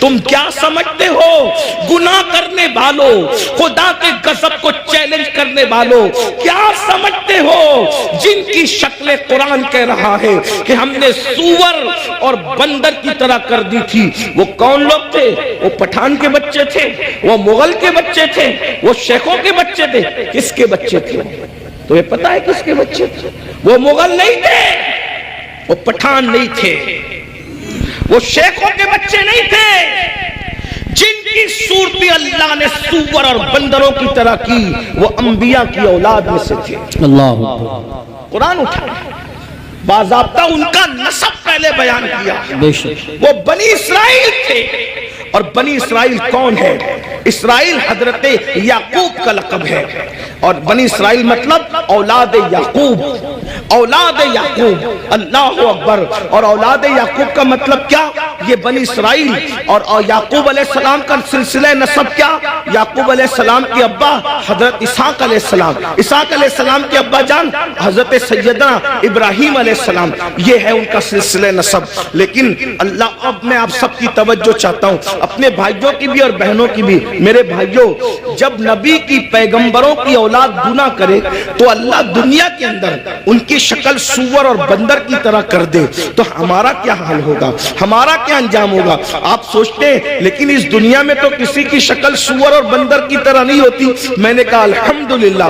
تم کیا سمجھتے ہو گناہ کرنے والوں، خدا کے غضب کو چیلنج کرنے والوں، کیا سمجھتے ہو جن کی شکل قرآن کہہ رہا ہے کہ ہم نے سور اور بندر کی طرح کر دی تھی؟ وہ کون لوگ تھے؟ وہ پٹھان کے بچے تھے، وہ مغل کے بچے تھے، وہ شیخوں کے بچے تھے؟ کس کے بچے تھے؟ تو یہ پتا ہے کس کے بچے تھے؟ وہ مغل نہیں تھے، وہ پٹھان نہیں تھے، وہ شیخوں کے بچے نہیں تھے۔ جن کی صورتی اللہ نے سور اور بندروں کی طرح کی وہ انبیاء کی اولاد میں سے تھے۔ اللہ قرآن اٹھا باضابطہ ان کا نسب پہلے بیان کیا، وہ بنی اسرائیل تھے۔ اور بنی اسرائیل کون ہے؟ اسرائیل حضرت یعقوب کا لقب ہے، اور بنی اسرائیل مطلب اولاد یعقوب، اولاد یعقوب، اللہ اکبر۔ اور اولاد یعقوب کا مطلب کیا؟ یہ بنی اسرائیل اور یعقوب علیہ السلام کا سلسلہ نسب کیا؟ یعقوب علیہ السلام کے ابا حضرت اسحاق علیہ السلام، اسحاق علیہ السلام کے ابا جان حضرت سیدنا ابراہیم علیہ السلام، یہ ہے ان کا سلسلہ نسب۔ لیکن اللہ، اب میں آپ سب کی توجہ چاہتا ہوں، اپنے بھائیوں کی بھی اور بہنوں کی بھی۔ میرے بھائیوں، جب نبی کی پیغمبروں کی اولاد گناہ کرے تو اللہ دنیا کے اندر ان کی شکل سور اور بندر کی طرح کر دے تو ہمارا کیا حال ہوگا، ہمارا کیا انجام ہوگا؟ آپ سوچتے ہیں لیکن اس دنیا میں تو کسی کی شکل سور اور بندر کی طرح نہیں ہوتی۔ میں نے کہا الحمدللہ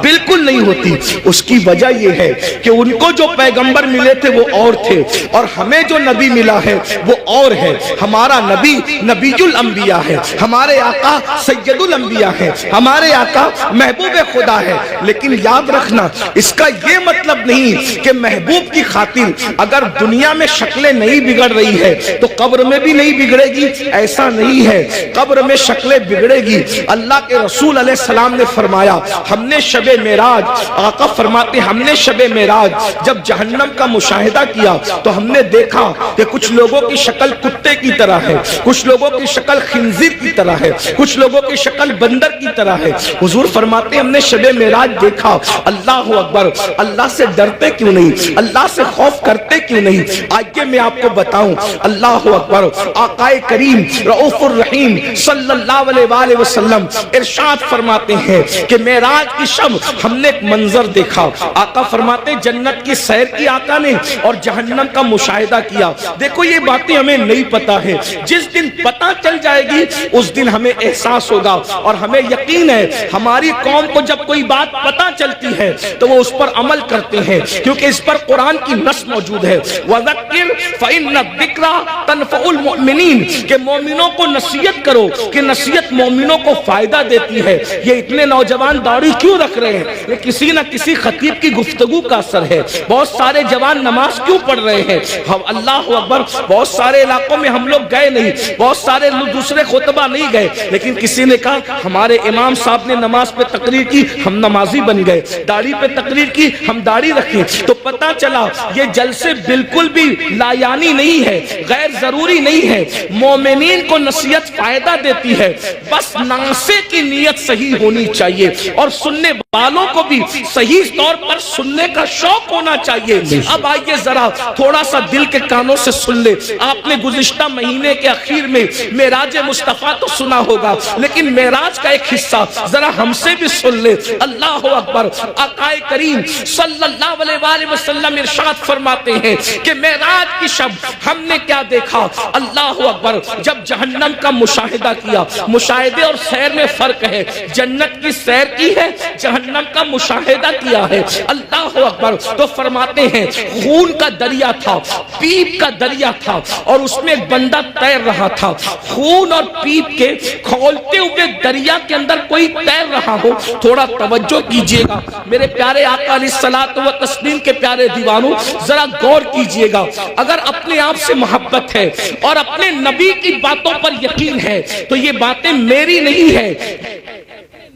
بالکل نہیں ہوتی۔ اس کی وجہ یہ ہے کہ ان کو جو پیغمبر ملے تھے وہ اور تھے، اور ہمیں جو نبی ملا ہے وہ اور ہے۔ ہمارا نبی نبی الانبیاء ہے، ہمارے آقا سید الانبیاء ہے، ہمارے آقا محبوب خدا ہے۔ لیکن یاد رکھنا، اس کا یہ مطلب نہیں کہ محبوب کی خاطر اگر دنیا میں شکلیں نہیں بگڑ رہی ہے تو قبر میں بھی نہیں بگڑے گی، ایسا نہیں ہے۔ قبر میں شکلیں بگڑے گی۔ اللہ کے رسول علیہ السلام نے فرمایا، ہم نے شب معراج، آقا فرماتے ہم نے شب معراج جب جہنم کا مشاہدہ کیا تو ہم نے دیکھا کہ کچھ لوگوں کی شکل کتے کی طرح ہے، کچھ لوگوں کی شکل خنزیر کی طرح ہے، کچھ لوگوں کی شکل بندر کی طرح ہے۔ حضور فرماتے ہم نے شب معراج دیکھا۔ اللہ اکبر، اللہ سے ڈرتے کیوں نہیں؟ اللہ سے خوف کرتے کیوں نہیں؟ آئیے میں آپ کو بتاؤں۔ اللہ اکبر، آقا کریم رؤوف الرحیم صلی اللہ علیہ وآلہ وسلم ارشاد فرماتے ہیں کہ معراج کی شب ہم نے ایک منظر دیکھا۔ آقا فرماتے جنت کی سیر کی آقا نے اور جہنم کا مشاہدہ کیا۔ دیکھو یہ باتیں ہمیں نہیں پتا ہے، جس دن پتہ چل جائے گی اس دن ہمیں احساس ہوگا، اور ہمیں یقین ہے ہماری قوم کو جب کوئی بات پتہ چلتی ہے تو وہ اس پر عمل کرتے ہیں، کیونکہ اس پر قرآن کی نص موجود ہے، وَذَكِّرْ فَإِنَّ الذِّكْرَى تَنفَعُ الْمُؤْمِنِينَ، کہ مومنوں کو نصیحت کرو کہ نصیحت مومنوں کو فائدہ دیتی ہے۔ یہ اتنے نوجوان داڑھی کیوں رکھ رہے ہیں؟ یہ کسی نہ کسی خطیب کی گفتگو کا اثر ہے۔ بہت سارے جوان نماز کیوں پڑھ رہے ہیں؟ اللہ اکبر، بہت سارے علاقوں میں ہم لوگ گئے نہیں، بہت سارے دوسرے خطبہ نہیں گئے، لیکن کسی نے کہا ہمارے امام صاحب نے نماز پہ تقریر کی، ہم نمازی بن گئے، داڑھی پہ تقریر کی، ہم داڑھی رکھیں۔ تو پتہ چلا یہ جلسے بالکل بھی لایانی نہیں ہے، غیر ضروری نہیں ہے۔ مومنین کو نصیحت فائدہ دیتی ہے، بس ناصح کی نیت صحیح ہونی چاہیے، اور سننے والوں کو بھی صحیح طور پر سننے کا شوق ہونا چاہیے۔ اب آئیے ذرا تھوڑا سا دل کے کانوں سے سن لے۔ آپ نے گزشتہ مہینے کے اخیر میں معراج مصطفیٰ تو سنا ہوگا، لیکن معراج کا ایک حصہ ذرا ہم سے بھی سن لے۔ اللہ اکبر، آقا کریم صلی اللہ علیہ وآلہ وسلم ارشاد فرماتے ہیں کہ معراج کی شب ہم نے کیا دیکھا؟ اللہ اکبر، جب جہنم کا مشاہدہ کیا۔ مشاہدے اور سیر میں فرق ہے، جنت کی سیر کی ہے، جہنم کا مشاہدہ کیا ہے۔ اللہ اکبر، تو فرماتے ہیں خون کا دریا تھا، پیپ کا دریا تھا، اور اس میں ایک بندہ تیر رہا تھا۔ خون اور پیپ کے کھولتے ہوئے دریا کے اندر کوئی تیر رہا ہو، تھوڑا توجہ کیجئے گا میرے پیارے آقا علیہ الصلوۃ والتسلیم کے پیارے دیوانوں، ذرا غور کیجئے گا۔ اگر اپنے آپ سے محبت ہے اور اپنے نبی کی باتوں پر یقین ہے تو یہ باتیں میری نہیں ہے،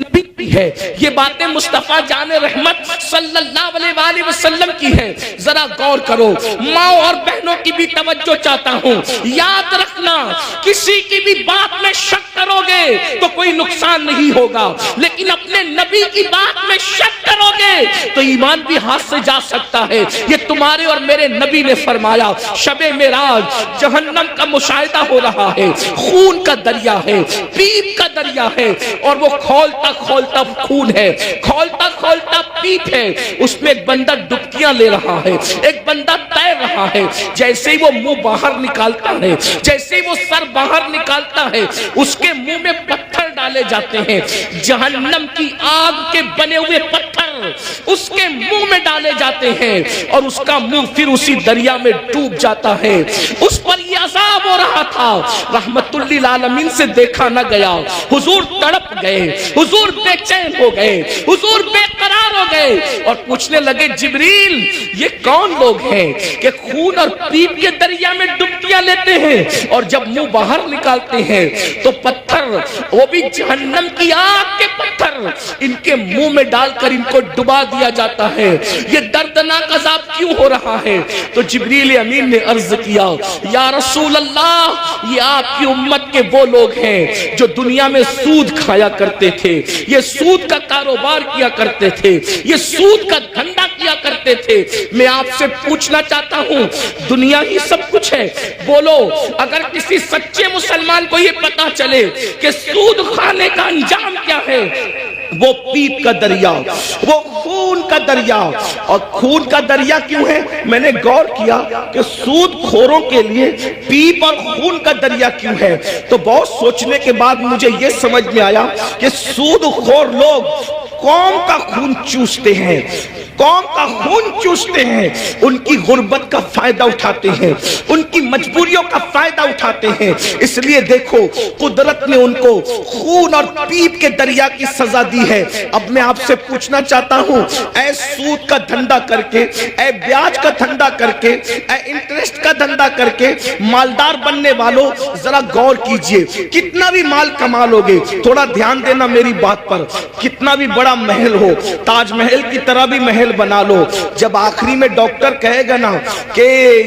نبی بھی ہے۔ یہ باتیں مصطفیٰ جان رحمت صلی اللہ علیہ وآلہ وسلم کی ہے، ذرا غور کرو۔ ماں اور بہنوں کی بھی توجہ چاہتا ہوں، یاد رکھنا کسی کی بھی بات میں شک کرو گے تو کوئی نقصان نہیں ہوگا، لیکن اپنے نبی کی بات میں شک کرو گے تو ایمان بھی ہاتھ سے جا سکتا ہے۔ یہ تمہارے اور میرے نبی نے فرمایا، شب معراج جہنم کا مشاہدہ ہو رہا ہے، خون کا دریا ہے، پیپ کا دریا ہے، اور وہ کھولتا کھولتا خون ہے، کھولتا کھولتا پیپ ہے، اس میں ایک بندہ ڈبکیاں لے رہا ہے، ایک بندہ تیر رہا ہے۔ جیسے ہی وہ منہ باہر نکالتا ہے، جیسے ہی وہ سر باہر نکالتا ہے، اس کے منہ میں پتھر ڈالے جاتے ہیں، جہنم کی آگ کے بنے ہوئے پتھر اس کے منہ میں ڈالے جاتے ہیں، اور اس کا منہ پھر اسی دریا میں ڈوب جاتا ہے۔ اس پر یہ عذاب ہو رہا تھا، رحمت للعالمین سے دیکھا نہ گیا، حضور تڑپ گئے، حضور بے چین ہو گئے، حضور بے قرار ہو گئے، اور پوچھنے لگے جبریل یہ کون لوگ ہیں کہ خون اور پیپ کے دریا میں ڈبکیاں لیتے ہیں، اور جب منہ باہر نکالتے ہیں تو پتھر، وہ بھی جہنم کی آگ کے پتھر، ان کے منہ میں ڈال کر ان کو ڈبا دیا جاتا ہے۔ یہ دردناک عذاب کیوں ہو رہا ہے؟ تو جبریل امین نے عرض کیا، یا رسول اللہ یہ آپ کی امت کے وہ لوگ ہیں جو دنیا میں سود کھایا کرتے تھے، یہ سود کا کاروبار کیا کرتے تھے، یہ سود کا دھندا کیا کرتے تھے۔ میں آپ سے پوچھنا چاہتا ہوں، دنیا ہی سب کچھ ہے؟ بولو، اگر کسی سچے مسلمان کو یہ پتا چلے کہ سود کھانے کا انجام کیا ہے، وہ پیپ کا دریا، وہ خون کا دریا۔ اور خون کا دریا کیوں ہے؟ میں نے غور کیا کہ سود خوروں کے لیے پیپ اور خون کا دریا کیوں ہے، تو بہت سوچنے کے بعد مجھے یہ سمجھ میں آیا کہ سود خور لوگ قوم کا خون چوستے ہیں، قوم کا خون چوستے ہیں، ان کی غربت کا فائدہ اٹھاتے ہیں، ان کی مجبوریوں کا فائدہ اٹھاتے ہیں۔ اس لیے دیکھو قدرت نے ان کو خون اور پیپ کے دریا کی سزا دی ہے۔ اب میں آپ سے پوچھنا چاہتا ہوں، اے سود کا دھندا کر کے، اے بیاج کا دھندا کر کے، اے انٹرسٹ کا دھندا کر کے مالدار بننے والوں، ذرا غور کیجئے، کتنا بھی مال کما لوگے، تھوڑا دھیان دینا میری بات پر، کتنا بھی بڑا محل ہو، تاج محل کی طرح بھی محل بنا لو، جب آخری میں ڈاکٹر کہے گا نا کہ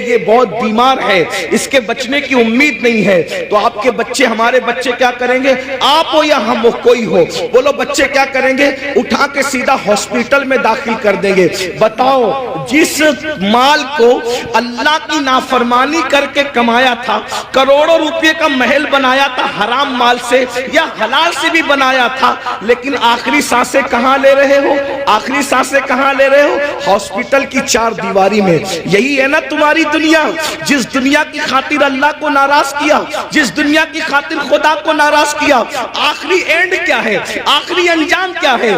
یہ بہت بیمار ہے، اس کے بچنے کی امید نہیں ہے، تو آپ کے بچے، ہمارے بچے کیا کریں گے؟ آپ ہو یا ہم ہو، کوئی ہو، بولو بچے کیا کریں گے؟ اٹھا کے سیدھا ہاسپٹل میں داخل کر دیں گے۔ بتاؤ، جس مال کو اللہ کی نافرمانی کر کے کمایا تھا، کروڑوں روپے کا محل بنایا تھا حرام مال سے یا حلال سے بھی بنایا تھا، لیکن آخری سانسیں کہاں لے رہے ہو؟ آخری سانسیں کہاں لے رہے ہو؟ ہاسپٹل کی چار دیواری میں۔ یہی ہے نا تمہاری دنیا، جس دنیا کی خاطر اللہ کو ناراض کیا، جس دنیا کی خاطر خدا کو ناراض کیا، آخری اینڈ کیا ہے؟ آخری انجام کیا ہے؟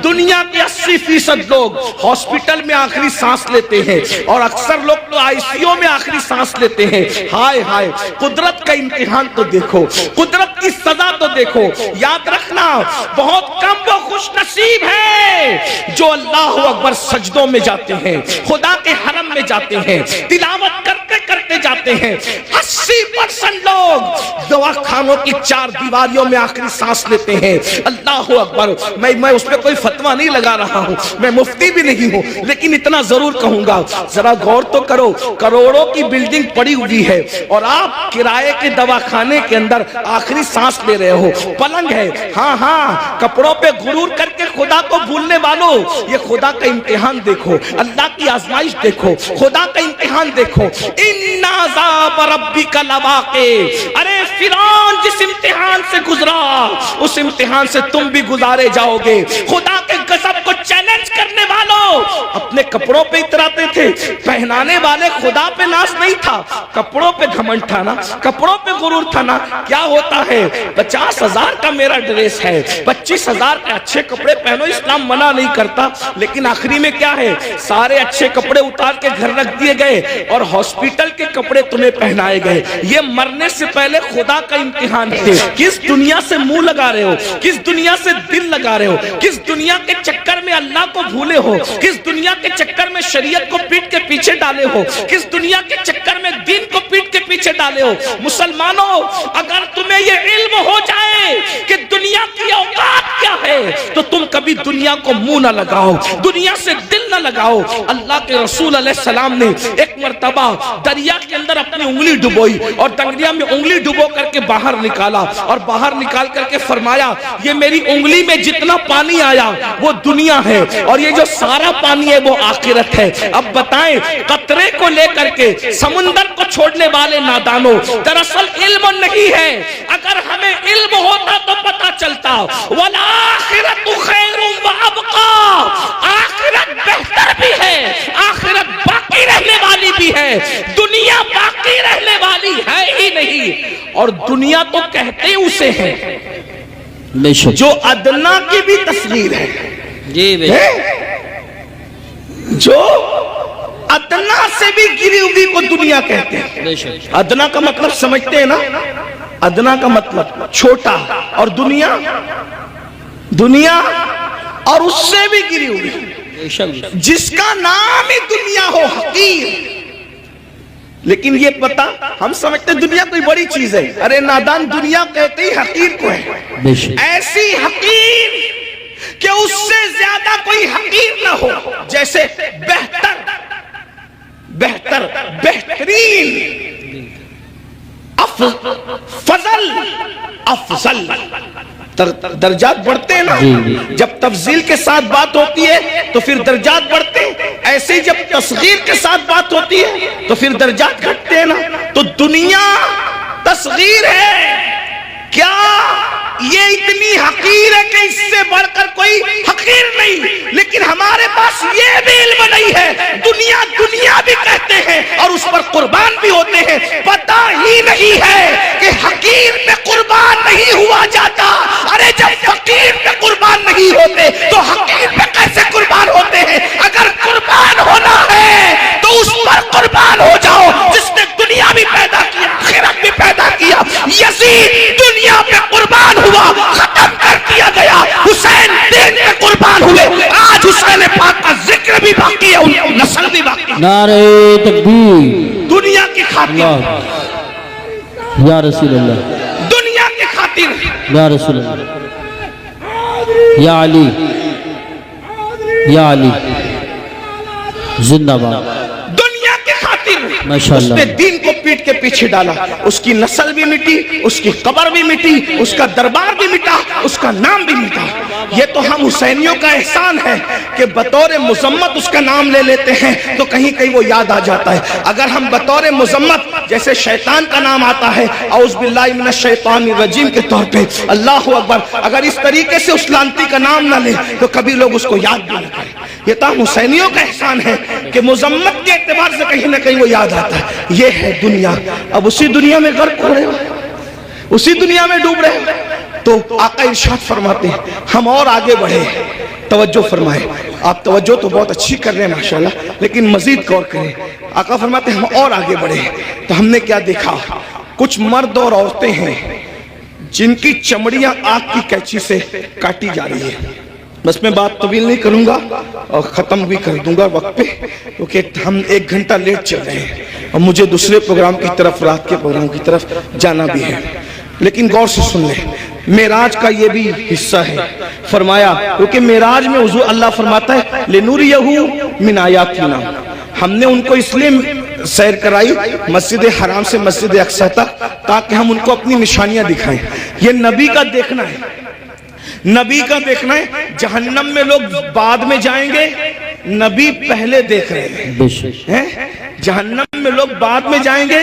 دنیا کے 80% لوگ ہاسپٹل میں آخری سانس لیتے ہیں، اور اکثر لوگ تو آئی سی یو میں آخری سانس لیتے ہیں۔ ہائے ہائے، قدرت کا امتحان تو دیکھو، قدرت کی سزا تو دیکھو۔ یاد رکھنا، بہت کم وہ خوش نصیب ہے جو اللہ اکبر سجدوں میں جاتے ہیں، خدا کے حرم میں جاتے ہیں، تلاوت کرتے کرتے جاتے ہیں۔ 80% لوگ دوا خانوں کی چار دیواریوں میں آخری سانس لیتے ہیں۔ اللہ اکبر، میں اس پہ کوئی فتویٰ نہیں لگا رہا ہوں، میں مفتی بھی نہیں ہوں، لیکن اتنا ضرور کہوں گا، ذرا غور تو کرو، کروڑوں کی بلڈنگ پڑی ہوئی ہے اور آپ کرائے کے دوا خانے کے اندر آخری سانس لے رہے ہو۔ پلنگ ہے، ہاں ہاں، کپڑوں پہ غرور کر کے خدا کو بھولنے والوں، یہ خدا کا امتحان دیکھو، اللہ کی آزمائش دیکھو، خدا کا امتحان دیکھو۔ ان عذاب ربک لواقع، ارے فرعون جس امتحان سے گزرا، اس امتحان سے تم بھی گزارے جاؤ گے۔ خدا کے غضب کو چیلنج کرنے والوں اپنے کپڑوں پہ اتراتے تھے، پہنانے والے خدا پہ ناز نہیں تھا، کپڑوں پہ گھمنڈ تھا نا، کپڑوں پہ غرور تھا نا۔ کیا ہوتا ہے؟ 50,000 کا میرا ڈریس ہے، 25,000 کے اچھے کپڑے پہنو، اسلام منع نہیں کرتا، لیکن آخری میں کیا ہے؟ سارے اچھے کپڑے اتار کے گھر رکھ دیے گئے اور ہاسپٹل کے کپڑے تمہیں پہنائے گئے۔ یہ مرنے سے پہلے خدا کا امتحان ہے۔ کس دنیا سے منہ لگا رہے ہو؟ کس دنیا سے دل لگا رہے ہو؟ کس دنیا کے چکر میں اللہ کو بھولے ہو؟ کس دنیا کے چکر میں شریعت کو پیٹ کے پیچھے ڈالے ہو؟ کس دنیا کے چکر میں دین کو پیٹ کے پیچھے ڈالے ہو؟ مسلمانوں، اگر تمہیں یہ علم ہو جائے کہ دنیا کی اوقات کیا ہے، تو تم کبھی دنیا کو منہ نہ لگاؤ, دنیا سے دل نہ لگاؤ. اللہ کے رسول علیہ السلام نے ایک مرتبہ دریا کے اندر اپنی انگلی ڈبوئی اور دریا میں انگلی ڈبو کر کے باہر نکالا, اور باہر نکال کر کے فرمایا یہ میری انگلی میں جتنا پانی آیا وہ دنیا ہے, اور یہ جو سارا پانی ہے وہ آخرت ہے. اب بتائیں قطرے کو لے کر کے سمندر کو چھوڑنے والے نادانوں, دراصل علم نہیں ہے. اگر ہمیں علم ہوتا تو پتا چلتا وَالْآخِرَةُ خَيْرٌ وَأَبْقَىٰ, آخرت بہتر بھی ہے, آخرت باقی رہنے والی بھی ہے, دنیا باقی رہنے والی ہے ہی نہیں. اور دنیا تو کہتے اسے ہیں جو ادنا کی بھی تصغیر ہے, جو ادنا سے بھی گری ہوئی کو دنیا کہتے ہیں. ادنا کا مطلب سمجھتے ہیں نا, ادنا کا مطلب چھوٹا, اور دنیا دنیا اور اس سے بھی گری ہوئی, جس کا نام ہی دنیا ہو حقیر. لیکن یہ پتا ہم سمجھتے دنیا کوئی بڑی چیز ہے, ارے نادان دنیا کہتے ہی حقیر کو ہے, ایسی حقیر کہ اس سے زیادہ کوئی حقیر نہ ہو, جیسے بہتر بہتر بہترین, فضل افضل. درجات بڑھتے ہیں نا, جب تفضیل کے ساتھ بات ہوتی ہے تو پھر درجات بڑھتے ہیں, ایسے ہی جب تصغیر کے ساتھ بات ہوتی ہے تو پھر درجات گھٹتے ہیں نا. تو دنیا تصغیر ہے کیا, یہ اتنی حقیر ہے کہ اس سے بڑھ کر کوئی حقیر نہیں. لیکن ہمارے پاس یہ بھی علم نہیں ہے, دنیا دنیا بھی کہتے ہیں اور اس پر قربان بھی ہوتے ہیں, پتہ ہی نہیں ہے کہ حقیر میں قربان نہیں ہوا جاتا. ارے جب فقیر میں قربان نہیں ہوتے تو حقیر میں کیسے قربان ہوتے ہیں؟ اگر قربان ہونا ہے تو اس پر قربان ہو جاؤ جس نے دنیا بھی پیدا کیا, آخرت بھی پیدا کیا. یزید دنیا میں قربان ہوا, ختم کر دیا گیا. حسین دین میں قربان ہوئے, آج حسین پاک کا ذکر بھی باقی ہے, ان کی نسل بھی باقی ہے. نعرہ تکبیر, دنیا کی خاطر, یا رسول اللہ, دنیا کی خاطر, یا رسول اللہ, یا علی, یا علی زندہ باد. دنیا کی خاطر ماشاءاللہ, اس نے دین کو پیٹ کے پیچھے ڈالا, اس کی نسل بھی مٹی, اس کی قبر بھی مٹی, اس کا دربار بھی مٹا, اس کا نام بھی مٹا. یہ تو ہم حسینیوں کا احسان ہے کہ بطور مذمت اس کا نام لے لیتے ہیں تو کہیں کہیں وہ یاد آ جاتا ہے. اگر ہم بطور مذمت جیسے شیطان کا نام آتا ہے اعوذ باللہ من الشیطان الرجیم کے طور پہ, اللہ اکبر, اگر اس طریقے سے اس لانتی کا نام نہ لے تو کبھی لوگ اس کو یاد بھی نہ کریں. یہ تو ہم حسینیوں کا احسان ہے کہ مذمت کے اعتبار سے کہیں نہ کہیں وہ یاد آتا ہے. یہ ہے دنیا. اب اسی دنیا میں غرق ہو رہے ہو, اسی دنیا میں ڈوب رہے ہو. تو آقا ارشاد فرماتے ہیں ہم اور آگے بڑھے. توجہ فرمائے, آپ توجہ تو بہت اچھی کر رہے ہیں ماشاءاللہ, لیکن مزید غور کریں. آقا فرماتے ہیں ہم اور آگے بڑھے تو ہم نے کیا دیکھا, کچھ مرد اور عورتیں ہیں جن کی چمڑیاں آگ کی کینچی سے کاٹی جا رہی ہے. بس میں بات طویل نہیں کروں گا اور ختم بھی کر دوں گا وقت پہ, کیونکہ ہم 1 گھنٹہ لیٹ چل رہے ہیں اور مجھے دوسرے پروگرام کی طرف, رات کے پروگرام کی طرف جانا بھی ہے. لیکن غور سے سن لیں, معراج کا یہ بھی حصہ ہے. فرمایا کیونکہ معراج میں حضور اللہ فرماتا ہے لِنُرِيَهُ مِنْ آیَاتِنَا, ہم نے ان کو اس لیے سیر کرائی مسجد حرام سے مسجد اقصی تک تاکہ ہم ان کو اپنی نشانیاں دکھائیں. یہ نبی کا دیکھنا ہے, نبی کا دیکھنا ہے. جہنم میں لوگ بعد میں جائیں گے, نبی پہلے دیکھ رہے ہیں. جہنم میں لوگ بعد میں جائیں گے,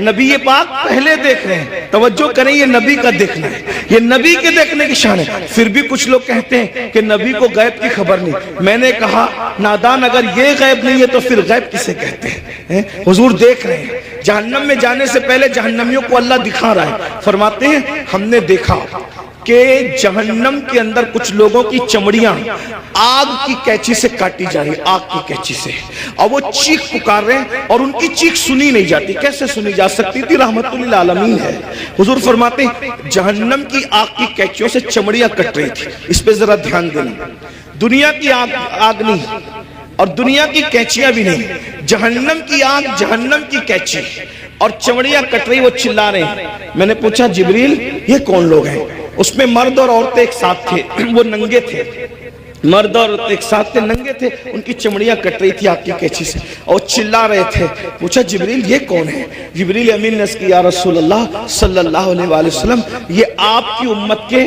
نبی پاک پہلے دیکھ رہے ہیں. توجہ کریں, یہ نبی کا دیکھنا ہے, یہ نبی کے دیکھنے کی شان ہے. پھر بھی کچھ لوگ کہتے ہیں کہ نبی کو غیب کی خبر نہیں. میں نے کہا نادان, اگر یہ غیب نہیں ہے تو پھر غیب کسے کہتے ہیں؟ حضور دیکھ رہے ہیں. جہنم میں جانے سے پہلے جہنمیوں کو اللہ دکھا رہا ہے. فرماتے ہیں ہم نے دیکھا کہ جہنم کے اندر کچھ لوگوں کی چمڑیاں آگ کی کینچی سے کاٹی جا رہی, آگ کی کینچی سے, اور وہ چیخ پکار رہے ہیں اور ان کی چیخ سنی نہیں جاتی. کیسے سنی جا سکتی تھی؟ رحمت للعالمین ہے. حضور فرماتے ہیں جہنم کی آگ کی کینچیوں سے چمڑیاں کٹ رہی تھی. اس پہ ذرا دھیان دینا, دنیا کی آگ نہیں اور دنیا کی کینچیاں بھی نہیں, جہنم کی آگ, جہنم کی کینچی اور چمڑیاں کٹ رہی, وہ چلا رہے ہیں. میں نے پوچھا جبریل یہ کون لوگ ہیں؟ اس میں مرد اور عورتیں ایک ساتھ تھے، وہ ننگے تھے، مرد اور عورتیں ایک ساتھ تھے، ننگے تھے، ان کی چمڑیاں کٹ رہی تھی آگ کی قینچی سے اور چلا رہے تھے۔ پوچھا جبریل یہ کون ہے؟ جبریل امین نے کہا یا رسول اللہ صلی اللہ علیہ وآلہ وسلم یہ آپ کی امت کے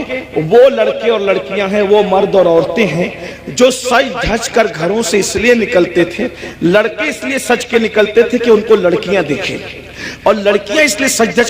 وہ لڑکے اور لڑکیاں ہیں، وہ مرد اور عورتیں ہیں جو سج دھج کر گھروں سے اس لیے نکلتے تھے، لڑکے اس لیے سج کے نکلتے تھے کہ ان کو لڑکیاں دیکھیں، اور لڑکیاں اس لیے سج دھج کے